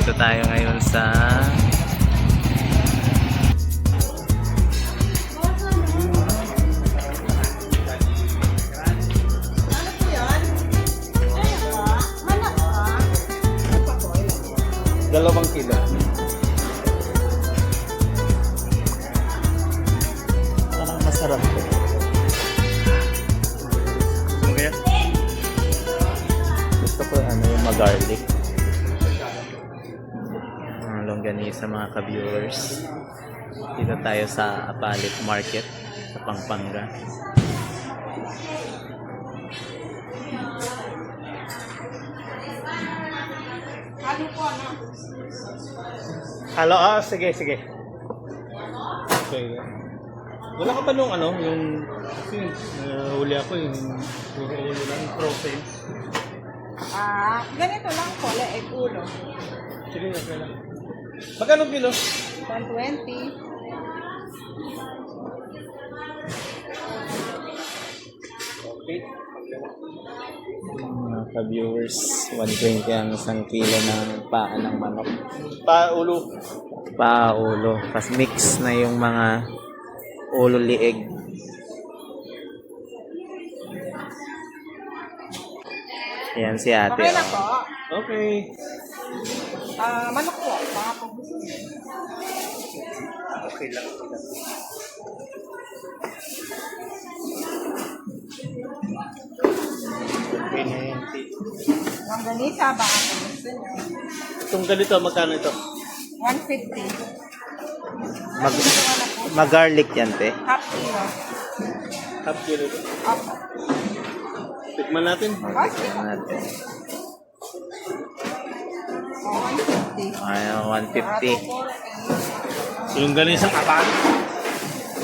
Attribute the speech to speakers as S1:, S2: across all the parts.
S1: Dito tayo ngayon sa
S2: Dalawang kilo.
S1: parang masarap to.
S2: Okay.
S1: Gusto ko yung mag-garlic. Longganisa mga ka-viewers. Dito tayo sa Apalit Market sa Pampanga.
S2: Halo, sige. Okay. Wala ka pa nung yung kasi huli ako yung puro ulo lang, frozen.
S3: Ganito lang po, leeg ulo.
S2: Sige, okay lang. Magkano kilo?
S3: 120.
S2: Okay.
S1: Mga ka-viewers, 120 ang isang kilo ng paa ng manok.
S2: Paulo.
S1: Paulo. Tapos mix na yung mga ulo lieg. Ayan si ate.
S3: Okay na po.
S2: Okay.
S3: Manok po. Mga po.
S2: Okay lang. Okay na yan.
S3: Longganisa, baka po gusto nyo.
S2: Itong ganito, magkano ito?
S3: 150.
S1: Mag-garlic yan, te.
S3: Half kilo.
S2: Half kilo ito.
S3: Opo.
S2: Tikman natin.
S3: Okay.
S1: Ayan natin.
S3: 150.
S1: Ayan, 150.
S2: Yungganisang kapal.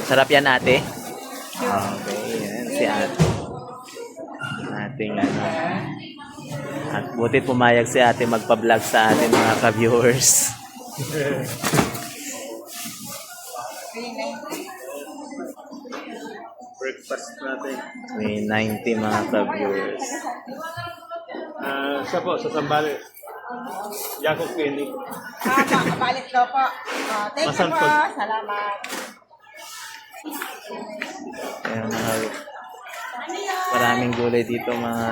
S1: Sarap yan, ate. Okay, yan si ate. Ating At buti pumayag si ate magpa-vlog sa atin mga ka-viewers.
S2: Breakfast natin.
S1: May 90 mga ka-viewers.
S2: Siya po, sa Sambales. Jacob Kenny.
S3: Kapalit daw po. Thank you po.
S2: Masantol.
S3: Salamat.
S1: Ayan, maraming gulay dito mga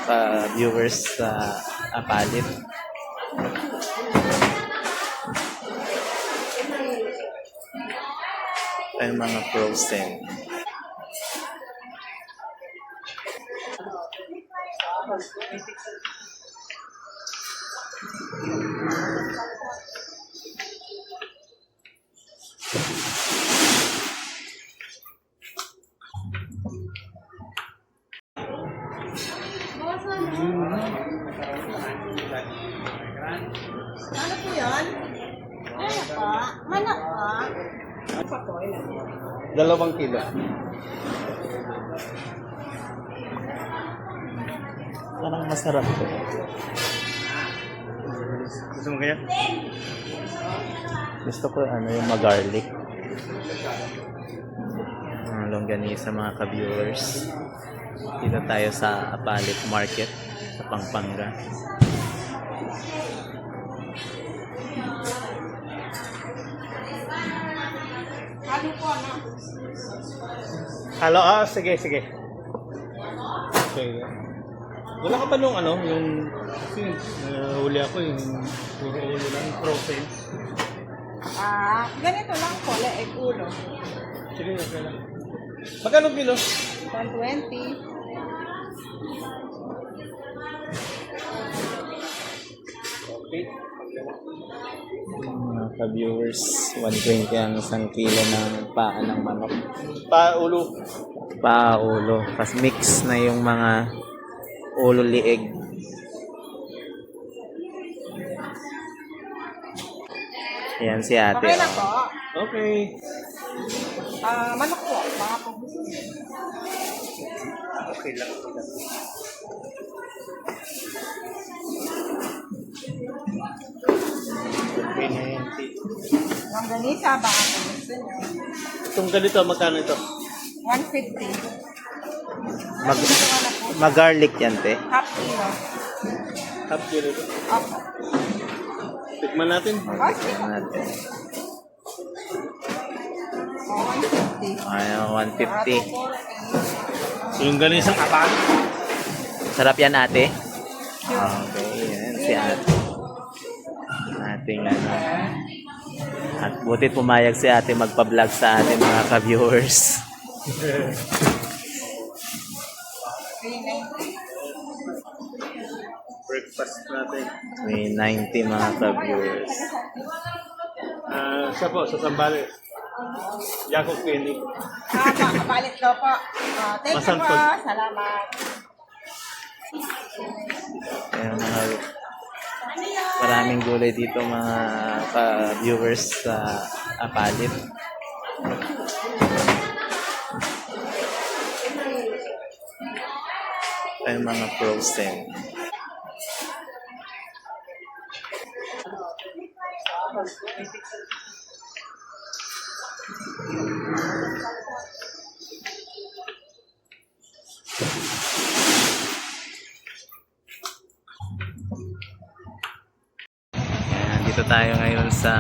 S1: ka-viewers sa Apalit. Ay mga frozen.
S3: Ano po yun? Ano po? Manok po?
S2: Dalawang kilo.
S1: Parang masarap to.
S2: Gusto mo kaya?
S1: Gusto ko yung mag-garlic. Longganisa mga ka-viewers. Dito tayo sa Apalit Market sa Pampanga.
S3: Ano po, ano?
S2: Halo, sige. Okay. Wala ka pa nung yung kasi huli ako yung puro ulo lang, frozen.
S3: Ganito lang po, leeg ulo.
S2: Sige, okay lang. Magkano kilo?
S3: 120.
S2: Okay.
S1: Mga ka-viewers, 120 ang isang kilo ng paa ng manok.
S2: Paulo.
S1: Paulo. Tapos mix na yung mga ulo lieg. Ayan si ate.
S3: Okay na po.
S2: Okay.
S3: Manok po. Mga po gusto nyo.
S2: Okay lang. Okay na yan.
S3: Longganisa, baka po gusto nyo.
S2: Itong ganito, magkano ito?
S3: 150.
S1: Mag-garlic yan, te.
S3: Half kilo.
S2: Half kilo ito.
S3: Opo.
S2: Tikman natin.
S1: Tingnan natin. Ayan, 150.
S2: Yung ganun isang kapan.
S1: Sarap yan, ate? Okay, yan si ate. Ating ano. At butit pumayag si ate magpa-vlog sa ating mga ka-viewers.
S2: Breakfast natin.
S1: May 90 mga ka-viewers.
S2: Siya po, sa Sambales. Jacob Kenny.
S3: Kapalit daw po. Thank you po.
S2: Masantod.
S3: Salamat.
S1: Ayan, mga maraming gulay dito mga ka-viewers sa Apalit. Ay mga frozen. Ayan, dito tayo ngayon sa